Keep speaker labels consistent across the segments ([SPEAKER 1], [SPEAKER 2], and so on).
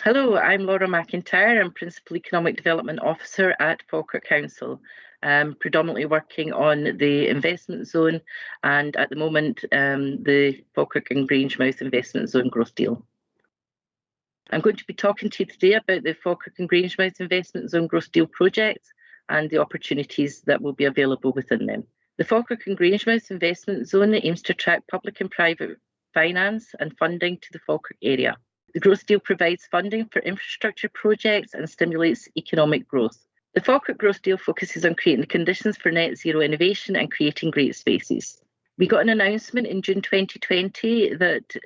[SPEAKER 1] Hello, I'm Laura McIntyre. I'm Principal Economic Development Officer at Falkirk Council, predominantly working on the investment zone and at the moment the Falkirk and Grangemouth Investment Zone Growth Deal. I'm going to be talking to you today about the Falkirk and Grangemouth Investment Zone Growth Deal project and the opportunities that will be available within them. The Falkirk and Grangemouth Investment Zone aims to attract public and private finance and funding to the Falkirk area. The Growth Deal provides funding for infrastructure projects and stimulates economic growth. The Falkirk Growth Deal focuses on creating the conditions for net zero innovation and creating great spaces. We got an announcement in June 2020 that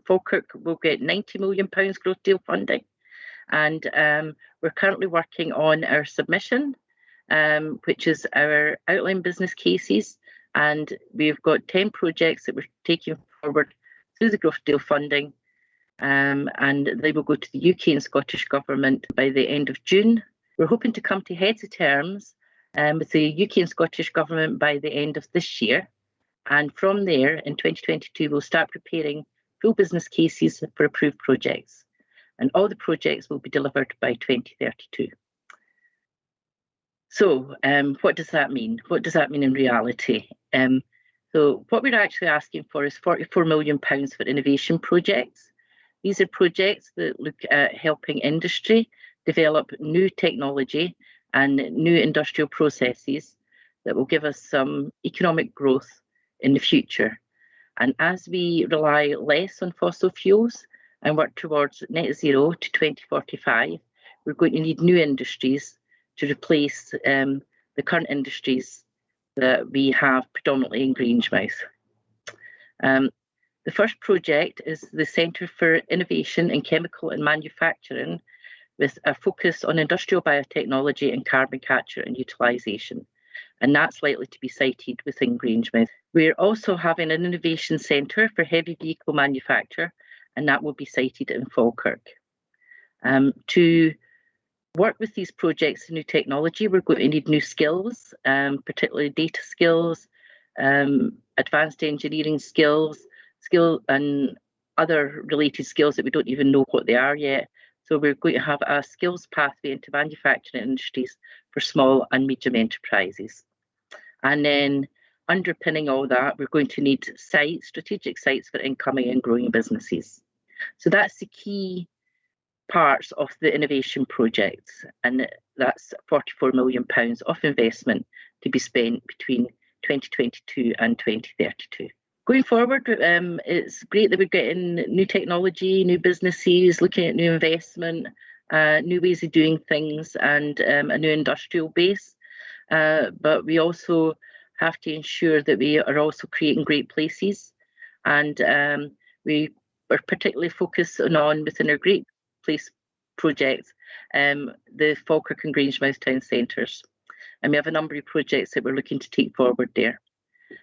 [SPEAKER 1] Falkirk will get £90 million Growth Deal funding, and we're currently working on our submission, which is our outline business cases, and we've got 10 projects that we're taking forward through the Growth Deal funding. And they will go to the UK and Scottish Government by the end of June. We're hoping to come to heads of terms with the UK and Scottish Government by the end of this year. And from there, in 2022, we'll start preparing full business cases for approved projects. And all the projects will be delivered by 2032. So what does that mean? What does that mean in reality? So what we're actually asking for is £44 million for innovation projects. These are projects that look at helping industry develop new technology and new industrial processes that will give us some economic growth in the future. And as we rely less on fossil fuels and work towards net zero to 2045, we're going to need new industries to replace the current industries that we have predominantly in Grangemouth. The first project is the Centre for Innovation in Chemical and Manufacturing, with a focus on industrial biotechnology and carbon capture and utilisation. And that's likely to be sited within Grangemouth. We're also having an innovation centre for heavy vehicle manufacture, and that will be sited in Falkirk. To work with these projects in new technology, we're going to need new skills, particularly data skills, advanced engineering skills, and other related skills that we don't even know what they are yet. So we're going to have a skills pathway into manufacturing industries for small and medium enterprises. And then underpinning all that, we're going to need sites, strategic sites for incoming and growing businesses. So that's the key parts of the innovation projects, and that's £44 million of investment to be spent between 2022 and 2032. Going forward, it's great that we're getting new technology, new businesses, looking at new investment, new ways of doing things, and a new industrial base. But we also have to ensure that we are also creating great places. And we are particularly focusing on, within our Great Place projects, the Falkirk and Grangemouth town centres. And we have a number of projects that we're looking to take forward there.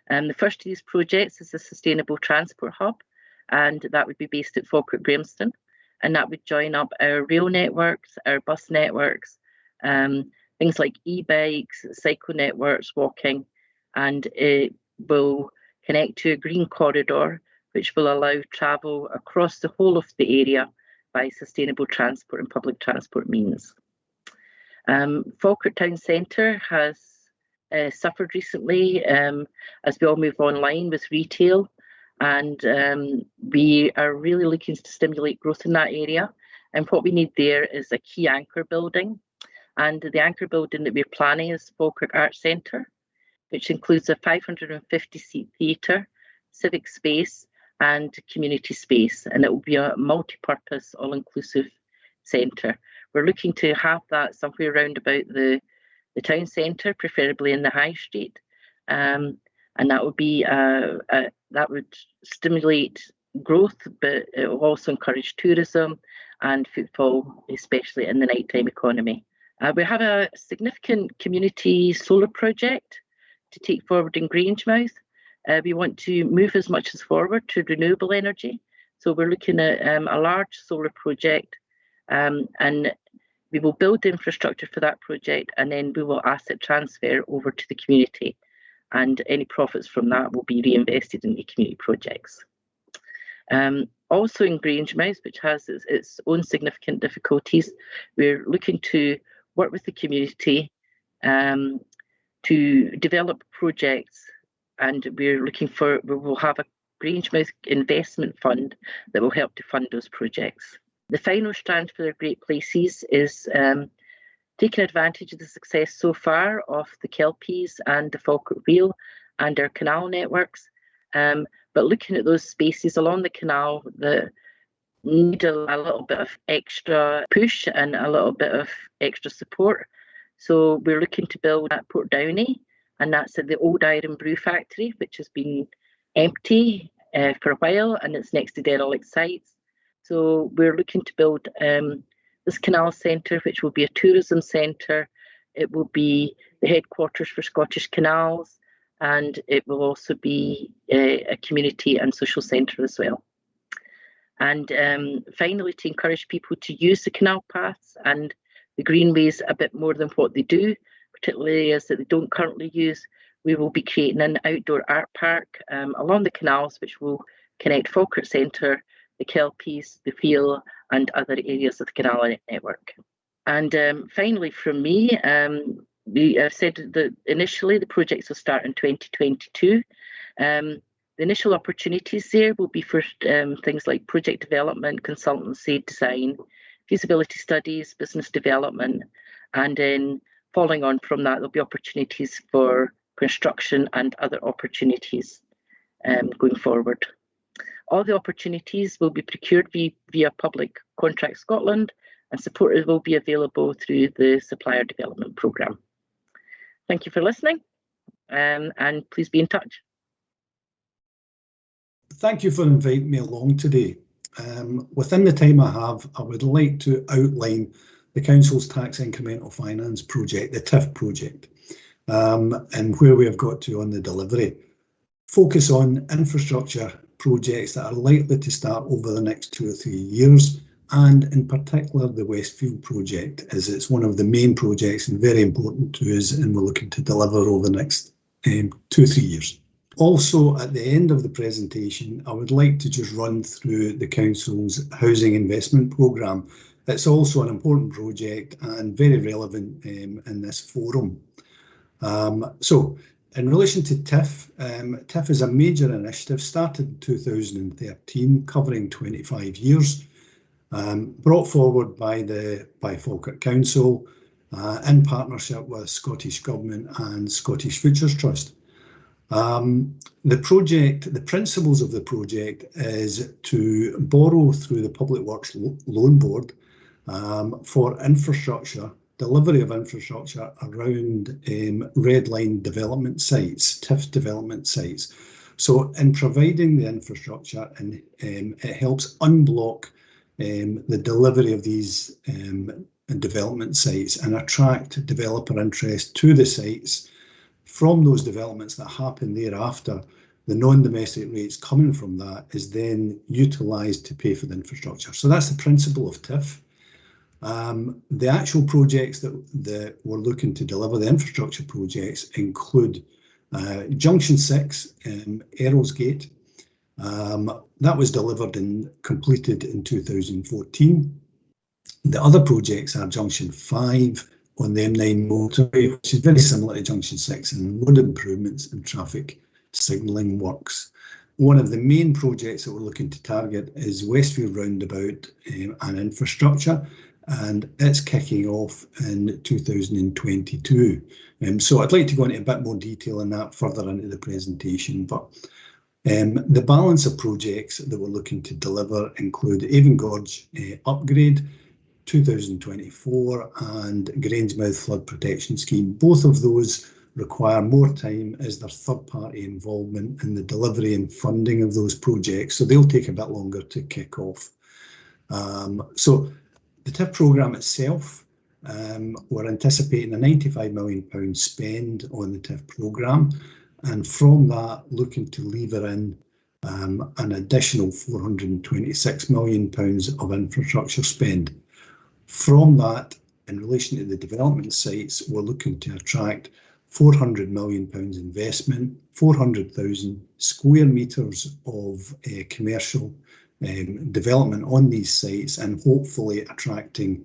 [SPEAKER 1] The first of these projects is a sustainable transport hub, and that would be based at Falkirk Grahamston, and that would join up our rail networks, our bus networks, things like e-bikes, cycle networks, walking, and it will connect to a green corridor which will allow travel across the whole of the area by sustainable transport and public transport means. Falkirk Town Centre has suffered recently as we all move online with retail, and we are really looking to stimulate growth in that area. And what we need there is a key anchor building, and the anchor building that we're planning is Falkirk Arts Centre, which includes a 550-seat theatre, civic space and community space, and it will be a multi-purpose, all-inclusive centre. We're looking to have that somewhere around about the town centre, preferably in the high street, and that would be that would stimulate growth, but it will also encourage tourism and footfall, especially in the nighttime economy. We have a significant community solar project to take forward in Grangemouth. We want to move as much as forward to renewable energy, so we're looking at a large solar project, and we will build the infrastructure for that project, and then we will asset transfer over to the community, and any profits from that will be reinvested in the community projects. Also in Grangemouth, which has its own significant difficulties, we're looking to work with the community to develop projects, and we will have a Grangemouth investment fund that will help to fund those projects. The final strand for the Great Places is taking advantage of the success so far of the Kelpies and the Falkirk Wheel and our canal networks, but looking at those spaces along the canal that need a little bit of extra push and a little bit of extra support. So we're looking to build at Port Downey, and that's at the old iron brew factory, which has been empty for a while, and it's next to derelict sites. So we're looking to build this canal centre, which will be a tourism centre. It will be the headquarters for Scottish Canals, and it will also be a community and social centre as well. And finally, to encourage people to use the canal paths and the greenways a bit more than what they do, particularly areas that they don't currently use, we will be creating an outdoor art park along the canals, which will connect Falkirk Centre, the Kelpies, the Wheel, and other areas of the canal network. And finally, from me, I've said that initially the projects will start in 2022. The initial opportunities there will be for things like project development, consultancy, design, feasibility studies, business development, and then following on from that, there'll be opportunities for construction and other opportunities going forward. All the opportunities will be procured via Public Contract Scotland, and support will be available through the Supplier Development Programme. Thank you for listening, and please be in touch.
[SPEAKER 2] Thank you for inviting me along today. Within the time I have, I would like to outline the Council's Tax Incremental Finance project, the TIF project, and where we have got to on the delivery. Focus on infrastructure projects that are likely to start over the next 2 or 3 years, and in particular the Westfield project, as it's one of the main projects and very important to us, and we're looking to deliver over the next 2 or 3 years. Also, at the end of the presentation, I would like to just run through the Council's Housing Investment Programme. It's also an important project and very relevant in this forum. So, in relation to TIF, TIF is a major initiative started in 2013, covering 25 years, brought forward by Falkirk Council in partnership with Scottish Government and Scottish Futures Trust. The principles of the project is to borrow through the Public Works Loan Board for infrastructure, delivery of infrastructure around red line development sites, TIF development sites. So in providing the infrastructure, and it helps unblock the delivery of these development sites and attract developer interest to the sites. From those developments that happen thereafter, the non-domestic rates coming from that is then utilised to pay for the infrastructure. So that's the principle of TIF. The actual projects that we're looking to deliver, the infrastructure projects, include Junction 6, Earlsgate. That was delivered and completed in 2014. The other projects are Junction 5 on the M9 motorway, which is very similar to Junction 6, and road improvements and traffic signalling works. One of the main projects that we're looking to target is Westfield Roundabout and infrastructure, and it's kicking off in 2022. So I'd like to go into a bit more detail on that further into the presentation, but the balance of projects that we're looking to deliver include Avon Gorge upgrade, 2024, and Grangemouth Flood Protection Scheme. Both of those require more time as their third-party involvement in the delivery and funding of those projects, so they'll take a bit longer to kick off. So the TIF programme itself, we're anticipating a £95 million spend on the TIF programme, and from that looking to lever in an additional £426 million of infrastructure spend. From that, in relation to the development sites, we're looking to attract £400 million investment, 400,000 square metres of commercial development on these sites and hopefully attracting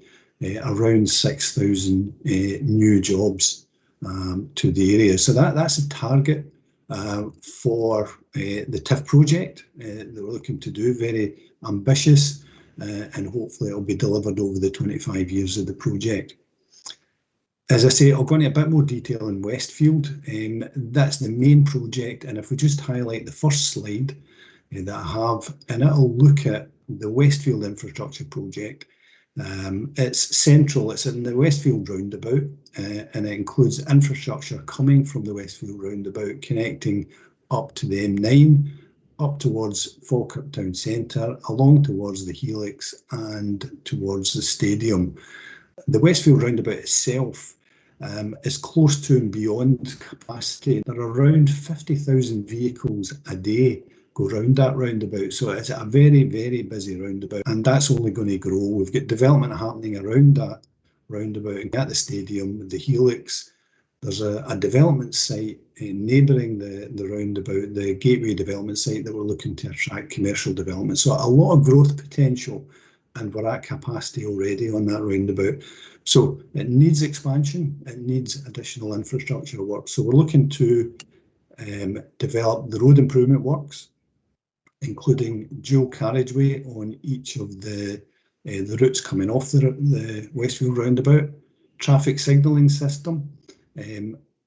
[SPEAKER 2] around 6,000 new jobs to the area. So that's a target for the TIF project that we're looking to do, very ambitious, and hopefully it'll be delivered over the 25 years of the project. As I say, I'll go into a bit more detail in Westfield. That's the main project, and if we just highlight the first slide that I have, and it'll look at the Westfield infrastructure project. It's central, it's in the Westfield roundabout, and it includes infrastructure coming from the Westfield roundabout, connecting up to the M9, up towards Falkirk Town Centre, along towards the Helix and towards the stadium. The Westfield roundabout itself is close to and beyond capacity. There are around 50,000 vehicles a day go round that roundabout, so it's a very, very busy roundabout, and that's only going to grow. We've got development happening around that roundabout at the stadium, the Helix. There's a development site neighbouring the roundabout, the Gateway development site, that we're looking to attract commercial development. So a lot of growth potential, and we're at capacity already on that roundabout. So it needs expansion, it needs additional infrastructure work. So we're looking to develop the road improvement works, including dual carriageway on each of the routes coming off the Westfield roundabout, traffic signalling system,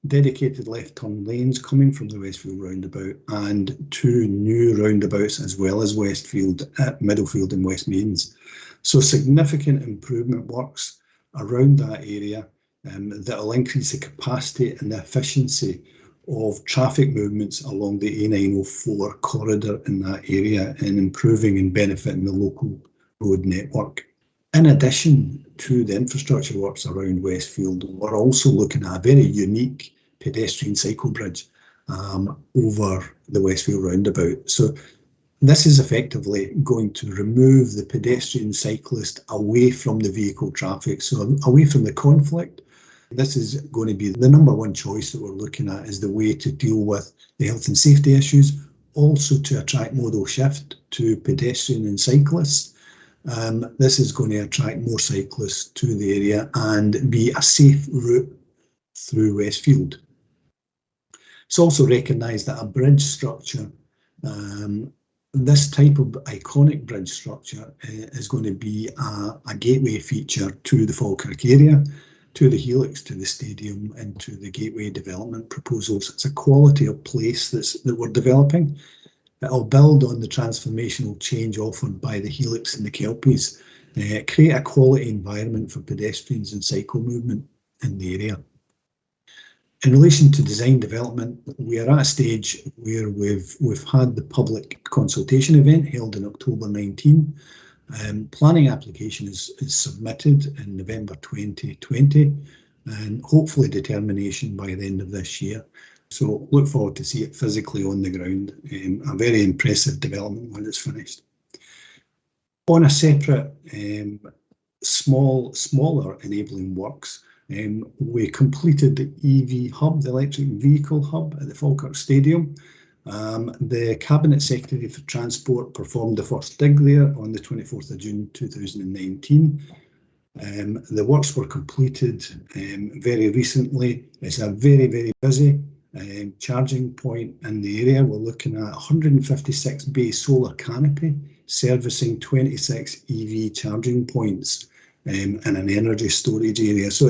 [SPEAKER 2] dedicated left turn lanes coming from the Westfield roundabout, and 2 new roundabouts as well as Westfield at Middlefield and West Mains. So significant improvement works around that area that will increase the capacity and the efficiency of traffic movements along the A904 corridor in that area, and improving and benefiting the local road network. In addition to the infrastructure works around Westfield, we're also looking at a very unique pedestrian cycle bridge over the Westfield roundabout. So this is effectively going to remove the pedestrian cyclist away from the vehicle traffic, so away from the conflict. This is going to be the #1 choice that we're looking at as the way to deal with the health and safety issues, also to attract modal shift to pedestrian and cyclists. This is going to attract more cyclists to the area and be a safe route through Westfield. It's also recognised that a bridge structure, this type of iconic bridge structure, is going to be a gateway feature to the Falkirk area, to the Helix, to the stadium, and to the Gateway development proposals. It's a quality of place that we're developing. It'll build on the transformational change offered by the Helix and the Kelpies, create a quality environment for pedestrians and cycle movement in the area. In relation to design development, we are at a stage where we've had the public consultation event held in October 19. Planning application is submitted in November 2020, and hopefully determination by the end of this year. So look forward to see it physically on the ground. A very impressive development when it's finished. On a separate, smaller enabling works, we completed the EV hub, the electric vehicle hub at the Falkirk Stadium. The Cabinet Secretary for Transport performed the first dig there on the 24th of June 2019. The works were completed very recently. It's a very, very busy charging point in the area. We're looking at 156 bay solar canopy servicing 26 EV charging points and an energy storage area. So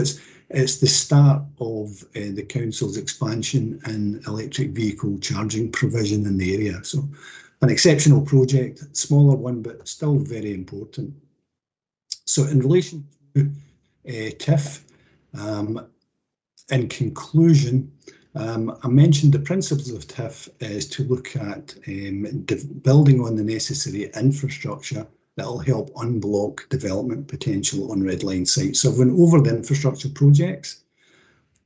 [SPEAKER 2] it's the start of the council's expansion in electric vehicle charging provision in the area. So an exceptional project, smaller one, but still very important. So in relation to TIF, in conclusion, I mentioned the principles of TIF is to look at building on the necessary infrastructure that will help unblock development potential on red line sites. So I went over the infrastructure projects,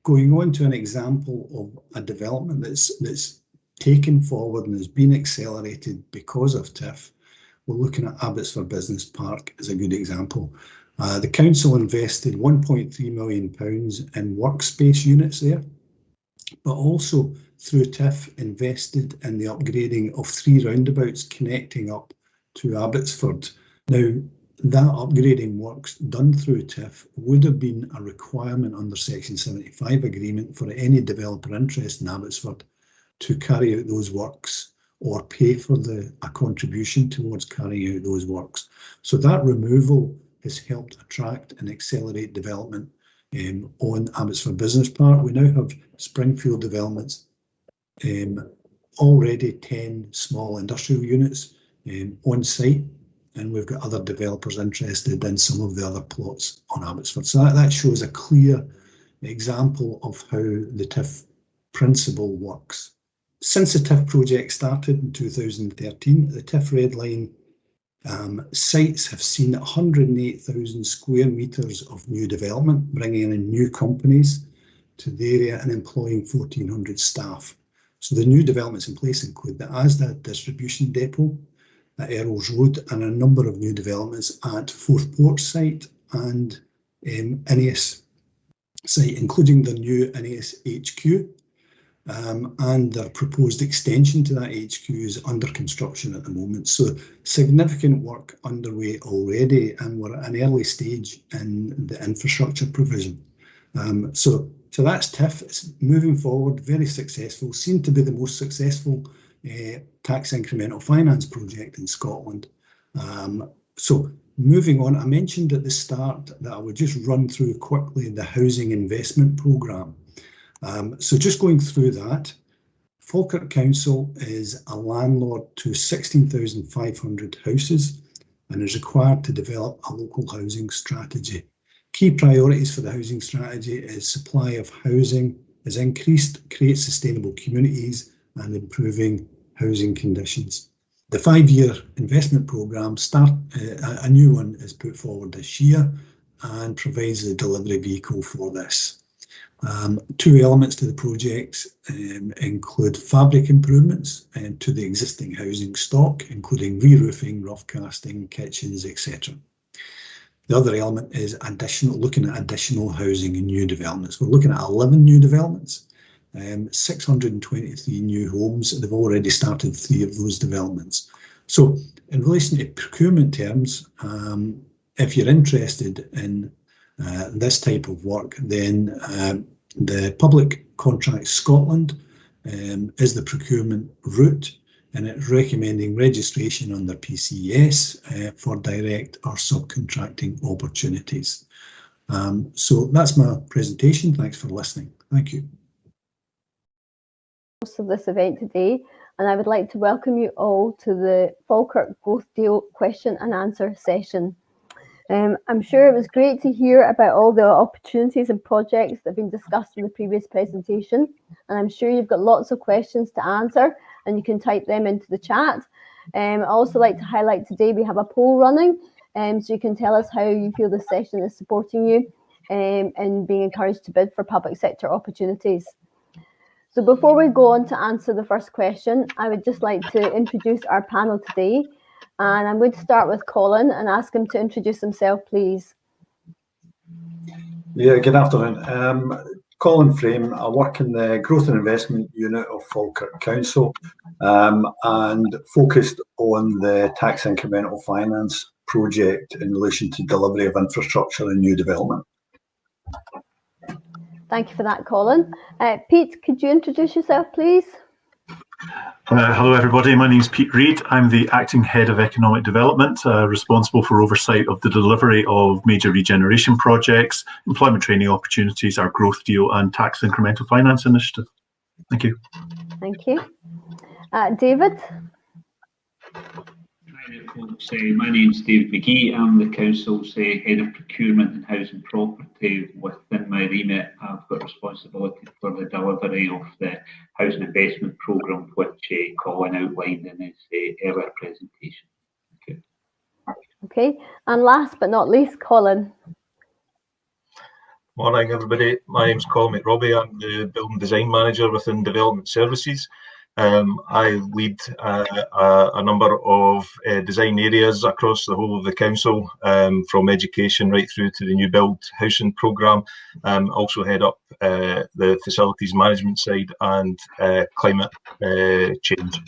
[SPEAKER 2] going on to an example of a development that's taken forward and has been accelerated because of TIF. We're looking at Abbotsford Business Park as a good example. The council invested £1.3 million in workspace units there, but also through TIF invested in the upgrading of 3 roundabouts connecting up to Abbotsford. Now, that upgrading works done through TIF would have been a requirement under Section 75 agreement for any developer interest in Abbotsford to carry out those works or pay for a contribution towards carrying out those works. So that removal has helped attract and accelerate development on Abbotsford Business Park. We now have Springfield developments, already 10 small industrial units on site, and we've got other developers interested in some of the other plots on Abbotsford. So that shows a clear example of how the TIF principle works. Since the TIF project started in 2013, the TIF Red Line sites have seen 108,000 square metres of new development, bringing in new companies to the area and employing 1,400 staff. So the new developments in place include the Asda distribution depot at Earls Road and a number of new developments at Forth Port site and Ineos site, including the new Ineos HQ. And their proposed extension to that HQ is under construction at the moment. So significant work underway already, and we're at an early stage in the infrastructure provision. So that's TIF. It's moving forward, very successful, seemed to be the most successful tax incremental finance project in Scotland. So moving on, I mentioned at the start that I would just run through quickly the housing investment programme. So just going through that, Falkirk Council is a landlord to 16,500 houses and is required to develop a local housing strategy. Key priorities for the housing strategy is supply of housing is increased, create sustainable communities and improving housing conditions. The 5-year investment programme a new one is put forward this year and provides the delivery vehicle for this. Two elements to the project include fabric improvements to the existing housing stock, including re-roofing, rough casting, kitchens, etc. The other element is looking at additional housing and new developments. We're looking at 11 new developments, 623 new homes. They've already started 3 of those developments. So in relation to procurement terms, if you're interested in this type of work, then the Public Contracts Scotland is the procurement route, and it's recommending registration under PCS for direct or subcontracting opportunities. So that's my presentation. Thanks for listening. Thank you.
[SPEAKER 3] Of this event today, and I would like to welcome you all to the Falkirk Growth Deal question and answer session. I'm sure it was great to hear about all the opportunities and projects that have been discussed in the previous presentation, and I'm sure you've got lots of questions to answer and you can type them into the chat. I'd also like to highlight today we have a poll running, so you can tell us how you feel this session is supporting you and being encouraged to bid for public sector opportunities. So before we go on to answer the first question, I would just like to introduce our panel today. And I'm going to start with Colin and ask him to introduce himself, please.
[SPEAKER 4] Yeah, good afternoon. Colin Frame. I work in the Growth and Investment Unit of Falkirk Council and focused on the tax incremental finance project in relation to delivery of infrastructure and new development.
[SPEAKER 3] Thank you for that, Colin. Pete, could you introduce yourself, please?
[SPEAKER 5] Hello everybody, my name is Pete Reid. I'm the Acting Head of Economic Development, responsible for oversight of the delivery of major regeneration projects, employment training opportunities, our growth deal and tax incremental finance initiative. Thank you.
[SPEAKER 3] Thank you. David?
[SPEAKER 6] Hi there folks, my name's David McGee. I'm the Council's Head of Procurement and Housing Property. Within my remit, I've got responsibility for the delivery of the Housing Investment Programme, which Colin outlined in his earlier presentation. Thank you.
[SPEAKER 3] Okay, and last but not least, Colin.
[SPEAKER 7] Morning everybody, my name's Colin Mcrobbie. I'm the Building Design Manager within Development Services. I lead a number of design areas across the whole of the council, from education right through to the new build housing programme. Also head up the facilities management side and climate change.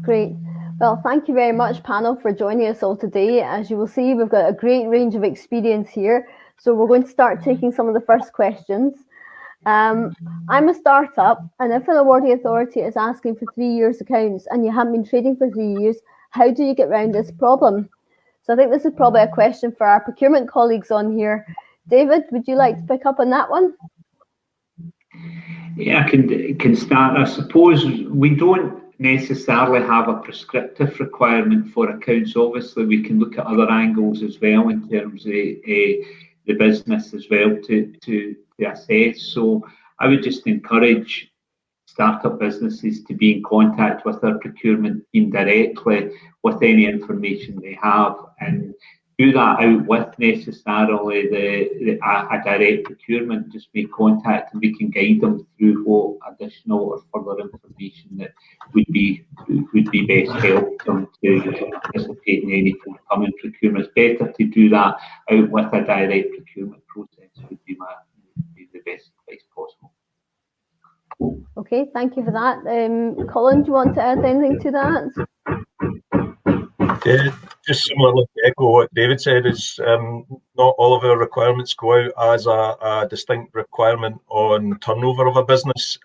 [SPEAKER 3] Great. Well, thank you very much, panel, for joining us all today. As you will see, we've got a great range of experience here. So we're going to start taking some of the first questions. I'm a startup, and if an awarding authority is asking for 3 years accounts and you haven't been trading for 3 years, how do you get around this problem? So I think this is probably a question for our procurement colleagues on here. David, would you like to pick up on that one?
[SPEAKER 6] Yeah, I can start. I suppose we don't necessarily have a prescriptive requirement for accounts. Obviously, we can look at other angles as well in terms of the business as well to assess. So I would just encourage startup businesses to be in contact with their procurement team directly with any information they have, and do that out with necessarily a direct procurement. Just make contact and we can guide them through what additional or further information that would be best help them to participate in any forthcoming procurement. It's better to do that out with a direct procurement process would be the best advice possible.
[SPEAKER 3] Okay, thank you for that. Colin, do you want to add anything to that?
[SPEAKER 7] Just similarly to echo what David said, is not all of our requirements go out as a distinct requirement on turnover of a business.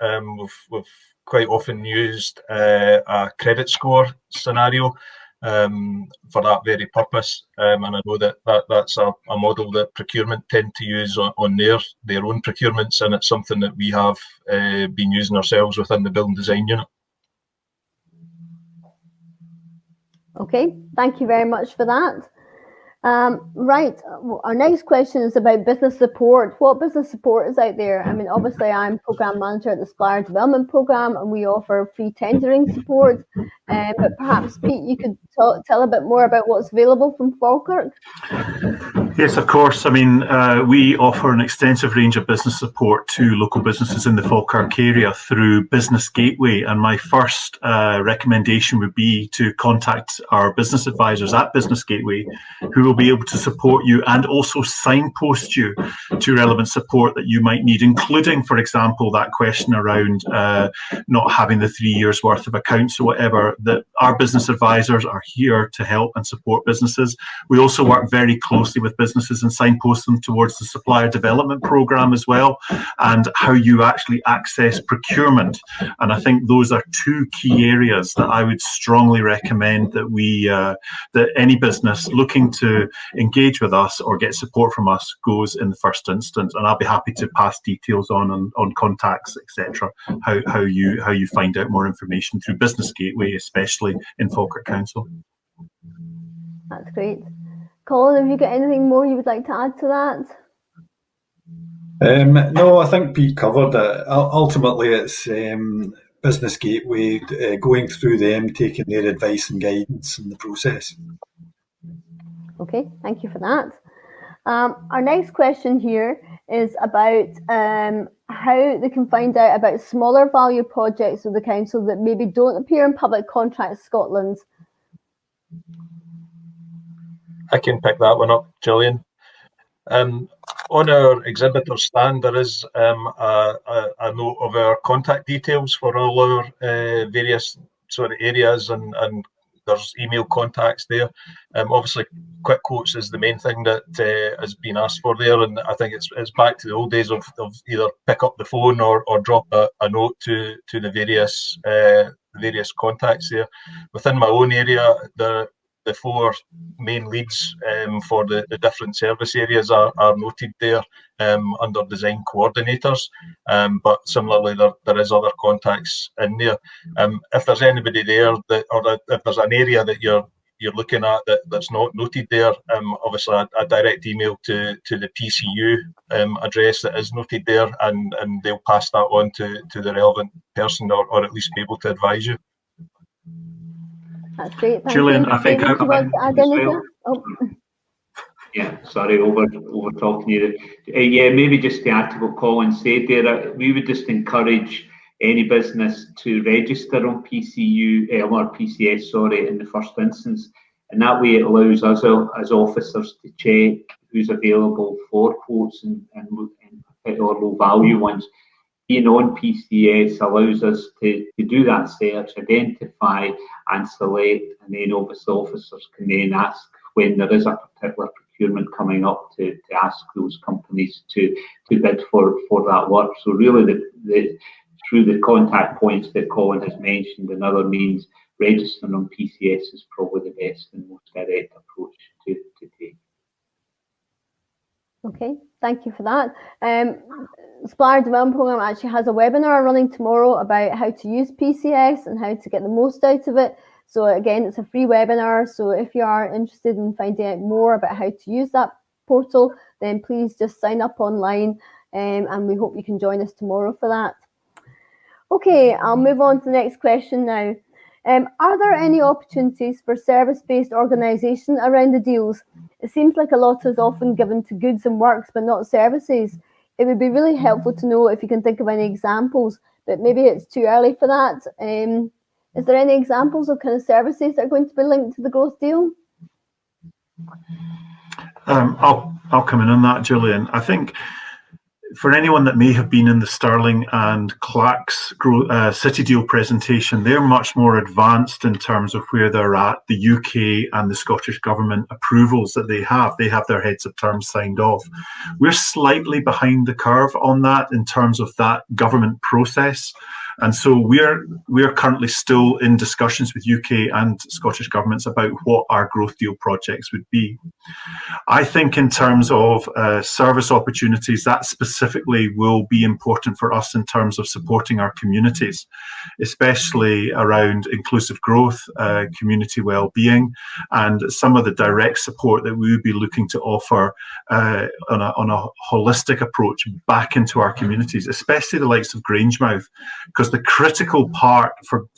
[SPEAKER 7] We've quite often used a credit score scenario for that very purpose, and I know that's a model that procurement tend to use on their own procurements, and it's something that we have been using ourselves within the building design unit.
[SPEAKER 3] Okay, thank you very much for that. Right, our next question is about business support. What business support is out there? I mean, obviously I'm Programme Manager at the Supplier Development Programme and we offer free tendering support, but perhaps Pete, you could tell a bit more about what's available from Falkirk?
[SPEAKER 5] Yes, of course. I mean, we offer an extensive range of business support to local businesses in the Falkirk area through Business Gateway, and my first recommendation would be to contact our business advisors at Business Gateway, who will be able to support you and also signpost you to relevant support that you might need, including, for example, that question around not having the 3 years worth of accounts or whatever. That our business advisors are here to help and support businesses. We also work very closely with businesses and signpost them towards the Supplier Development Programme as well, and how you actually access procurement. And I think those are two key areas that I would strongly recommend that that any business looking to engage with us or get support from us goes in the first instance. And I'll be happy to pass details on contacts, etc. How you find out more information through Business Gateway, especially in Falkirk Council.
[SPEAKER 3] That's great. Colin, have you got anything more you would like to add to that?
[SPEAKER 4] No, I think Pete covered it. Ultimately, it's Business Gateway going through them, taking their advice and guidance in the process.
[SPEAKER 3] Okay, thank you for that. Our next question here is about how they can find out about smaller value projects with the council that maybe don't appear in Public Contracts Scotland.
[SPEAKER 7] I can pick that one up, Gillian. On our exhibitor stand, there is a note of our contact details for all our various sort of areas, and there's email contacts there. Obviously, quick quotes is the main thing that has been asked for there, and I think it's back to the old days of either pick up the phone or drop a note to the various contacts there. Within my own area, the four main leads for the different service areas are noted there under design coordinators, but similarly there is other contacts in there. If there's anybody there if there's an area that you're looking at that's not noted there, obviously a direct email to the PCU address that is noted there, and they'll pass that on to the relevant person, or at least be able to advise you.
[SPEAKER 3] That's great. Thank
[SPEAKER 5] Julian,
[SPEAKER 3] you.
[SPEAKER 5] I think
[SPEAKER 3] David, do you want to add anything? Oh.
[SPEAKER 6] Yeah, sorry, over talking you. Yeah, maybe just to add to what Colin said there, we would just encourage any business to register on PCU or PCS, sorry, in the first instance, and that way it allows us as officers to check who's available for quotes and particular low value ones. being on PCS allows us to do that search, identify and select, and then obviously officers can then ask when there is a particular procurement coming up to ask those companies to bid for that work. So really through the contact points that Colin has mentioned and other means, registering on PCS is probably the best and most direct approach to take.
[SPEAKER 3] Okay, thank you for that. Supplier Development Programme actually has a webinar running tomorrow about how to use PCS and how to get the most out of it. So again, it's a free webinar. So if you are interested in finding out more about how to use that portal, then please just sign up online, and we hope you can join us tomorrow for that. Okay, I'll move on to the next question now. Are there any opportunities for service-based organisation around the deals? It seems like a lot is often given to goods and works, but not services. It would be really helpful to know if you can think of any examples, but maybe it's too early for that. Is there any examples of kind of services that are going to be linked to the growth deal?
[SPEAKER 5] I'll come in on that, Gillian. I think for anyone that may have been in the Stirling and Clacks City Deal presentation, they're much more advanced in terms of where they're at, the UK and the Scottish Government approvals that they have. They have their heads of terms signed off. We're slightly behind the curve on that in terms of that government process. And so we're currently still in discussions with UK and Scottish governments about what our growth deal projects would be. I think in terms of service opportunities, that specifically will be important for us in terms of supporting our communities, especially around inclusive growth, community well-being, and some of the direct support that we would be looking to offer on a holistic approach back into our communities, especially the likes of Grangemouth, because the critical part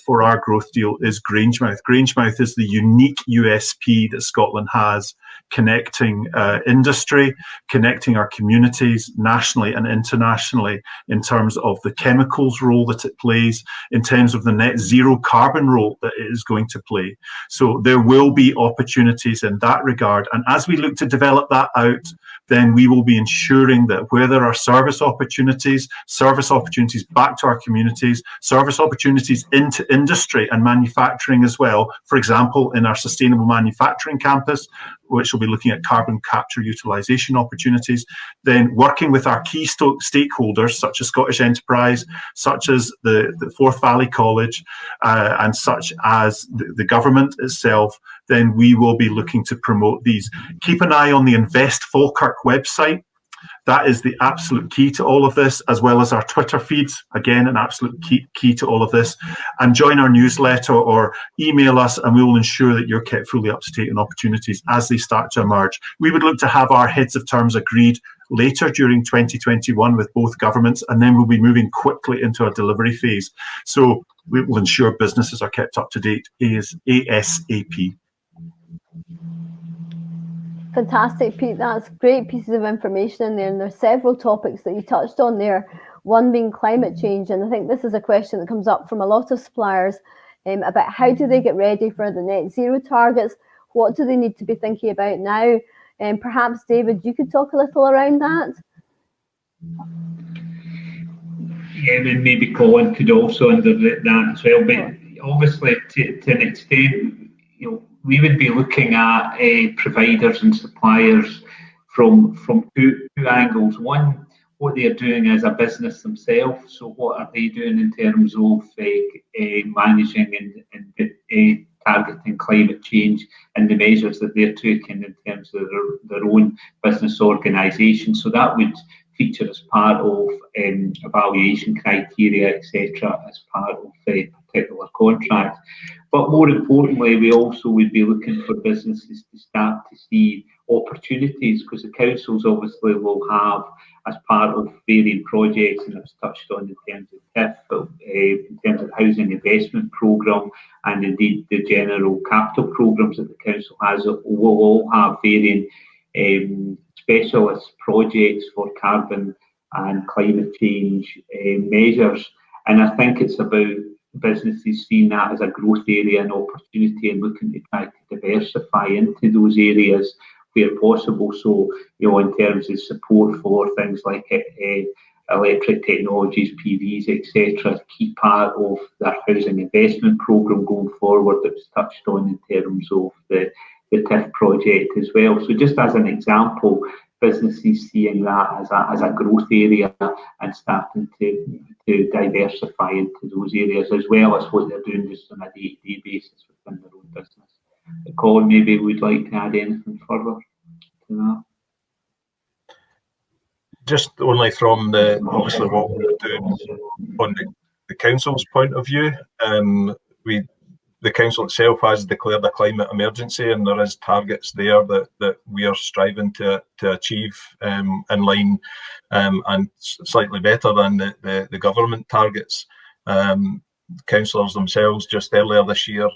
[SPEAKER 5] for our growth deal is Grangemouth. Grangemouth is the unique USP that Scotland has, connecting industry, connecting our communities nationally and internationally in terms of the chemicals role that it plays, in terms of the net zero carbon role that it is going to play. So there will be opportunities in that regard. And as we look to develop that out, then we will be ensuring that where there are service opportunities back to our communities, service opportunities into industry and manufacturing as well. For example, in our sustainable manufacturing campus, which will be looking at carbon capture utilisation opportunities, then working with our key stakeholders such as Scottish Enterprise, such as the Forth Valley College, and such as the government itself, then we will be looking to promote these. Keep an eye on the Invest Falkirk website. That is the absolute key to all of this, as well as our Twitter feeds. Again, an absolute key to all of this. And join our newsletter or email us, and we will ensure that you're kept fully up to date on opportunities as they start to emerge. We would look to have our heads of terms agreed later during 2021 with both governments, and then we'll be moving quickly into a delivery phase. So we will ensure businesses are kept up to date ASAP.
[SPEAKER 3] Fantastic, Pete. That's great pieces of information in there, and there's several topics that you touched on there, one being climate change. And I think this is a question that comes up from a lot of suppliers about how do they get ready for the net zero targets? What do they need to be thinking about now? And perhaps, David, you could talk a little around that.
[SPEAKER 6] Yeah, maybe Colin could also under that as well. But obviously, to an extent, we would be looking at providers and suppliers from two angles. One, what they're doing as a business themselves. So what are they doing in terms of managing and targeting climate change and the measures that they're taking in terms of their own business organisation. So that would feature as part of evaluation criteria, etc., as part of a particular contract. But more importantly, we also would be looking for businesses to start to see opportunities, because the councils obviously will have, as part of varying projects, and it's touched on in terms of TIF, in terms of housing investment programme, and indeed the general capital programmes that the council has, will all have varying specialist projects for carbon and climate change measures. And I think it's about businesses seeing that as a growth area and opportunity and looking to try to diversify into those areas where possible. So, in terms of support for things like electric technologies, PVs, etc., a key part of their housing investment programme going forward that was touched on in terms of the TIF project as well. So just as an example, businesses seeing that as a growth area and starting to diversify into those areas as well as what they're doing just on a day-to-day basis within their own business. Colin, maybe would like to add anything further to that?
[SPEAKER 7] Just only from obviously what we're doing on the council's point of view, the council itself has declared a climate emergency, and there is targets there that we are striving to achieve in line and slightly better than the government targets. Councillors themselves just earlier this year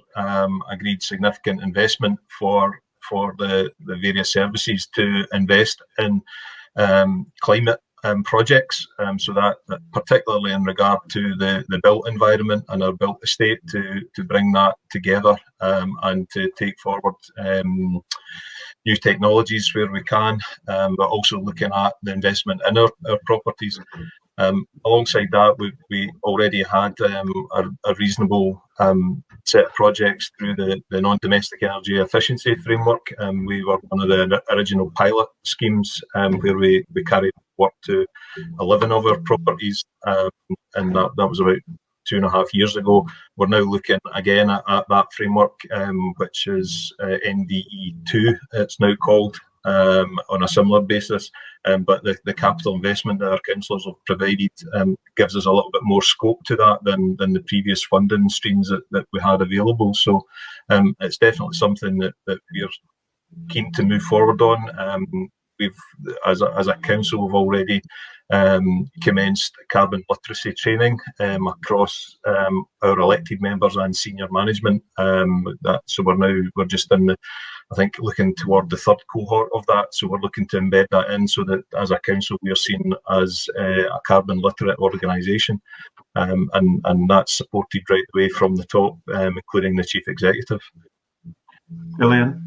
[SPEAKER 7] agreed significant investment for the various services to invest in climate projects, so that particularly in regard to the built environment and our built estate, to bring that together and to take forward new technologies where we can, but also looking at the investment in our properties. Alongside that, we already had a reasonable set of projects through the non-domestic energy efficiency framework. We were one of the original pilot schemes where we carried work to 11 of our properties, and that was about 2.5 years ago. We're now looking again at that framework, which is NDE2, it's now called, on a similar basis, but the capital investment that our councillors have provided gives us a little bit more scope to that than the previous funding streams that we had available. So it's definitely something that we're keen to move forward on. We've, as a council, we've already commenced carbon literacy training across our elected members and senior management. So we're just in I think looking toward the third cohort of that. So we're looking to embed that in, so that as a council we are seen as a carbon literate organisation, and that's supported right away from the top, including the chief executive.
[SPEAKER 5] Gillian.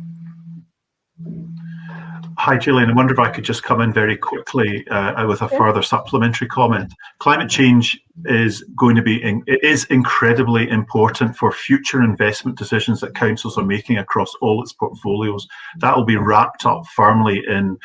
[SPEAKER 5] Hi, Gillian. I wonder if I could just come in very quickly with a further supplementary comment. Climate change is going to be, it is incredibly important for future investment decisions that councils are making across all its portfolios. That will be wrapped up firmly in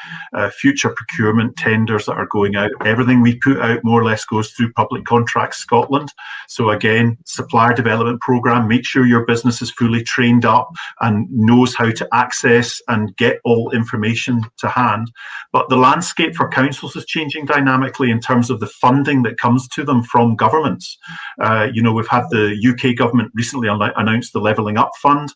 [SPEAKER 5] future procurement tenders that are going out. Everything we put out more or less goes through Public Contracts Scotland. So again, supplier development programme, make sure your business is fully trained up and knows how to access and get all information to hand. But the landscape for councils is changing dynamically in terms of the funding that comes to them from governments. We've had the UK government recently announced the Levelling Up Fund.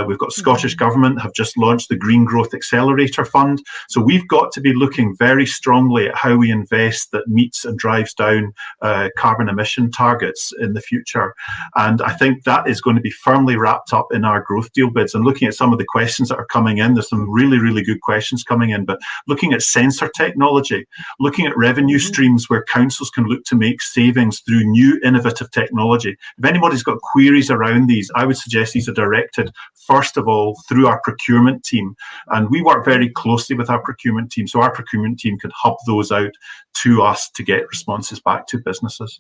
[SPEAKER 5] We've got Scottish government have just launched the Green Growth Accelerator Fund. So we've got to be looking very strongly at how we invest that meets and drives down carbon emission targets in the future. And I think that is going to be firmly wrapped up in our growth deal bids. And looking at some of the questions that are coming in, there's some really, really good questions coming in, but looking at sensor technology, looking at revenue streams where councils can look to make savings through new innovative technology. If anybody's got queries around these, I would suggest these are directed first of all through our procurement team, and we work very closely with our procurement team, so our procurement team can hub those out to us to get responses back to businesses.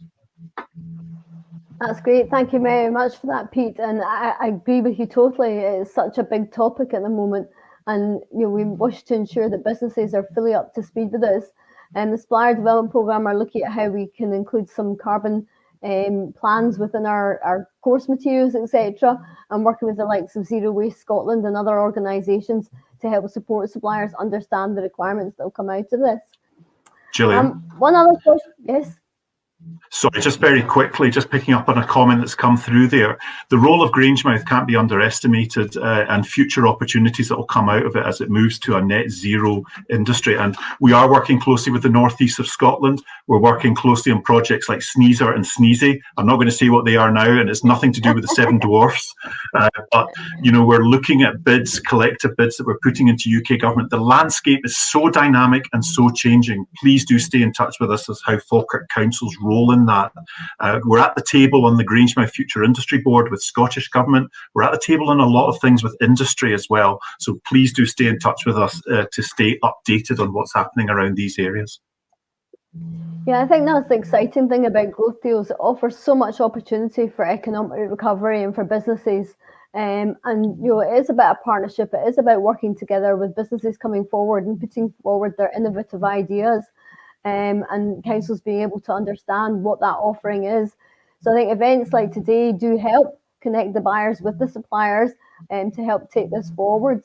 [SPEAKER 3] That's great. Thank you very much for that, Pete. And I agree with you totally. It's such a big topic at the moment. And we wish to ensure that businesses are fully up to speed with this. And the Supplier Development Programme are looking at how we can include some carbon plans within our course materials, etc., and working with the likes of Zero Waste Scotland and other organisations to help support suppliers understand the requirements that will come out of this.
[SPEAKER 5] Gillian.
[SPEAKER 3] One other question, yes.
[SPEAKER 5] Sorry, just very quickly, just picking up on a comment that's come through there. The role of Grangemouth can't be underestimated, and future opportunities that will come out of it as it moves to a net zero industry. And we are working closely with the northeast of Scotland. We're working closely on projects like Sneezer and Sneezy. I'm not going to say what they are now, and it's nothing to do with the Seven Dwarfs. But we're looking at bids, collective bids that we're putting into UK government. The landscape is so dynamic and so changing. Please do stay in touch with us as how Falkirk Council's role in that. We're at the table on the Grangemouth Future Industry Board with Scottish Government. We're at the table on a lot of things with industry as well. So please do stay in touch with us to stay updated on what's happening around these areas.
[SPEAKER 3] Yeah, I think that's the exciting thing about growth deals. It offers so much opportunity for economic recovery and for businesses. And it is about a partnership. It is about working together with businesses coming forward and putting forward their innovative ideas, and councils being able to understand what that offering is. So I think events like today do help connect the buyers with the suppliers and to help take this forward.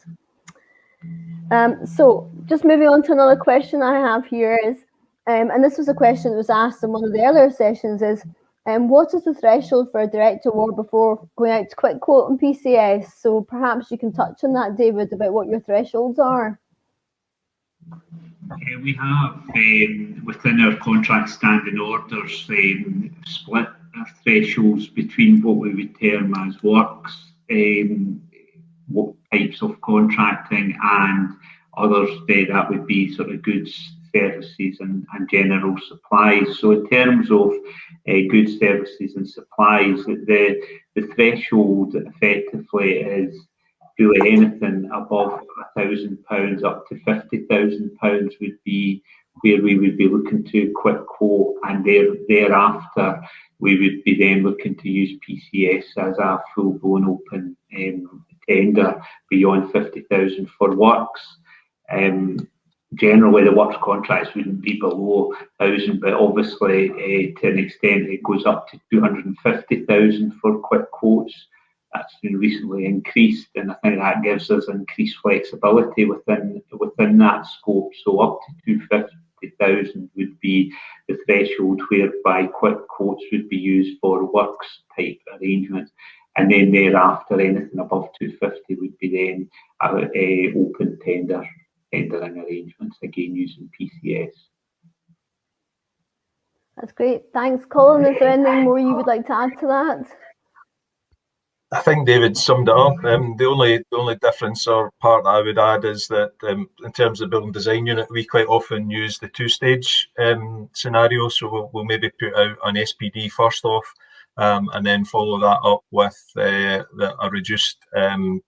[SPEAKER 3] So just moving on to another question I have here is, and this was a question that was asked in one of the earlier sessions, is what is the threshold for a direct award before going out to quick quote and PCS? So perhaps you can touch on that, David, about what your thresholds are.
[SPEAKER 6] We have within our contract standing orders split thresholds between what we would term as works, what types of contracting, and others that would be sort of goods, services and general supplies. So in terms of goods, services and supplies, the threshold effectively is really anything above £1,000 up to £50,000 would be where we would be looking to quick quote, and thereafter we would be then looking to use PCS as a full-blown open tender beyond 50,000 for works. Generally, the works contracts wouldn't be below 1,000, but obviously to an extent it goes up to 250,000 for quick quotes. That's been recently increased, and I think that gives us increased flexibility within that scope. So up to 250,000 would be the threshold whereby quick quotes would be used for works type arrangements, and then thereafter anything above 250 would be then a open tendering arrangements, again using PCS.
[SPEAKER 3] That's great. Thanks, Colin. Is there anything more you would like to add to that?
[SPEAKER 7] I think David summed it up. The only difference or part I would add is that in terms of building design unit, we quite often use the two-stage scenario. So we'll maybe put out an SPD first off, and then follow that up with a reduced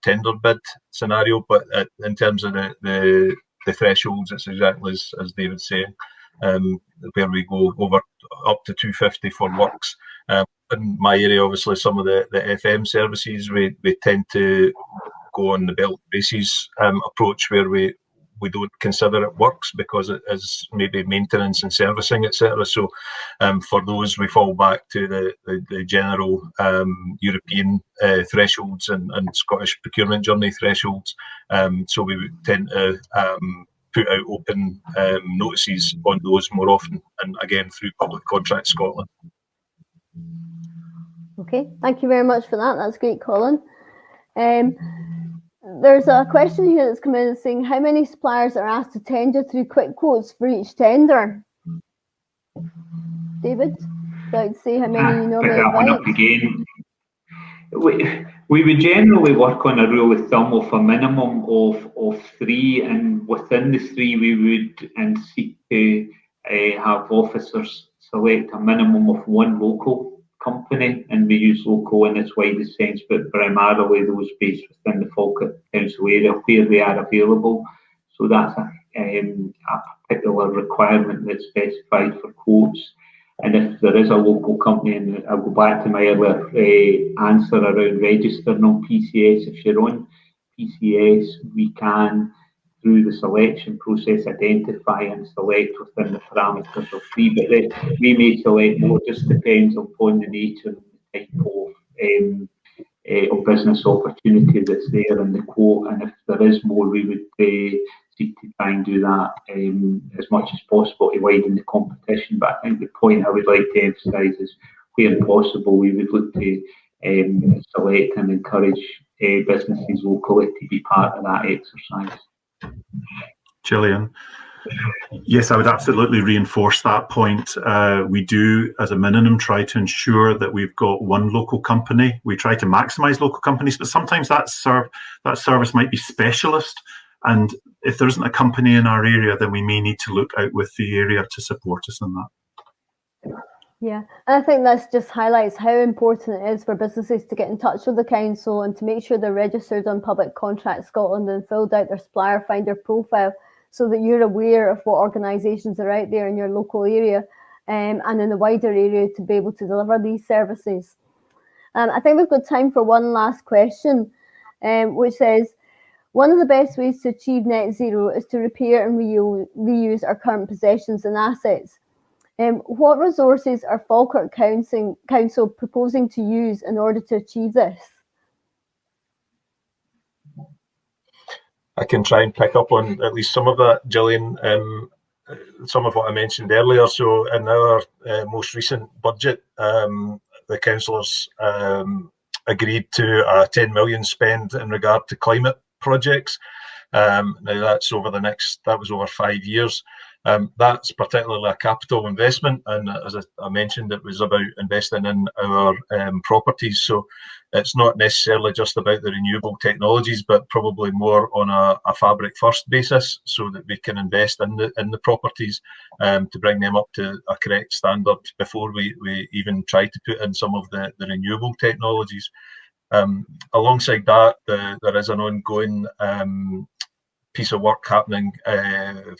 [SPEAKER 7] tender bid scenario. But in terms of the thresholds, it's exactly as David's saying, where we go over up to 250 for works. In my area, obviously, some of the FM services, we tend to go on the belt braces approach, where we don't consider it works because it is maybe maintenance and servicing, etc. So for those, we fall back to the general European thresholds and Scottish procurement journey thresholds. So we would tend to put out open notices on those more often, and again through Public Contract Scotland.
[SPEAKER 3] Okay, thank you very much for that. That's great, Colin. There's a question here that's come in saying how many suppliers are asked to tender through quick quotes for each tender? David, would you like to say how many you normally invite?
[SPEAKER 6] Again, we would generally work on a rule of thumb of a minimum of 3, and within the 3 we would seek to have officers select a minimum of 1 local company, and we use local in its widest sense, but primarily those based within the Falkirk Council area where they are available. So that's a particular requirement that's specified for quotes. And if there is a local company, and I'll go back to my earlier answer around registering on PCS, if you're on PCS, we can, through the selection process, identify and select within the parameters of 3, but we may select more. It just depends upon the nature and the type of business opportunity that's there in the quote, and if there is more, we would seek to try and do that as much as possible to widen the competition. But I think the point I would like to emphasise is where possible, we would look to select and encourage businesses locally to be part of that exercise.
[SPEAKER 5] Gillian. Yes, I would absolutely reinforce that point. We do, as a minimum, try to ensure that we've got 1 local company. We try to maximise local companies, but sometimes that service might be specialist. And if there isn't a company in our area, then we may need to look out with the area to support us in that.
[SPEAKER 3] Yeah, and I think this just highlights how important it is for businesses to get in touch with the council and to make sure they're registered on Public Contract Scotland and filled out their supplier finder profile, so that you're aware of what organisations are out there in your local area and in the wider area to be able to deliver these services. I think we've got time for one last question, which says, one of the best ways to achieve net zero is to repair and reuse our current possessions and assets. What resources are Falkirk Council proposing to use in order to achieve this?
[SPEAKER 7] I can try and pick up on at least some of that, Gillian. Some of what I mentioned earlier. So in our most recent budget, the councillors agreed to a 10 million spend in regard to climate projects. Now that's that was over 5 years. That's particularly a capital investment, and as I mentioned, it was about investing in our properties. So it's not necessarily just about the renewable technologies, but probably more on a fabric first basis, so that we can invest in the properties to bring them up to a correct standard before we even try to put in some of the renewable technologies. Alongside that, there is an ongoing piece of work happening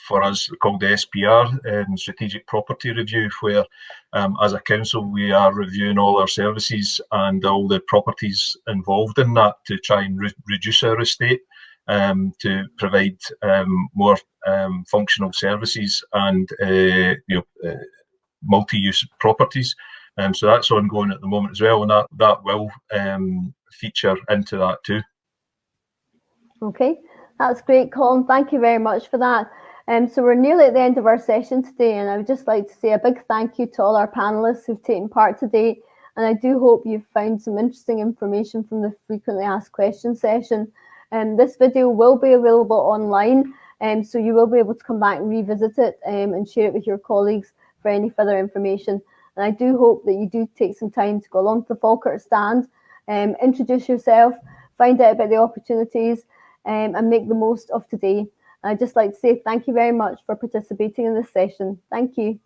[SPEAKER 7] for us called the SPR, Strategic Property Review, where as a council we are reviewing all our services and all the properties involved in that to try and reduce our estate, to provide more functional services and multi-use properties. So that's ongoing at the moment as well, and that will feature into that too.
[SPEAKER 3] Okay, that's great, Colin. Thank you very much for that. So we're nearly at the end of our session today, and I would just like to say a big thank you to all our panellists who've taken part today. And I do hope you've found some interesting information from the frequently asked questions session. This video will be available online, so you will be able to come back and revisit it and share it with your colleagues for any further information. And I do hope that you do take some time to go along to the Falkirk stand, introduce yourself, find out about the opportunities, and make the most of today. I'd just like to say thank you very much for participating in this session. Thank you.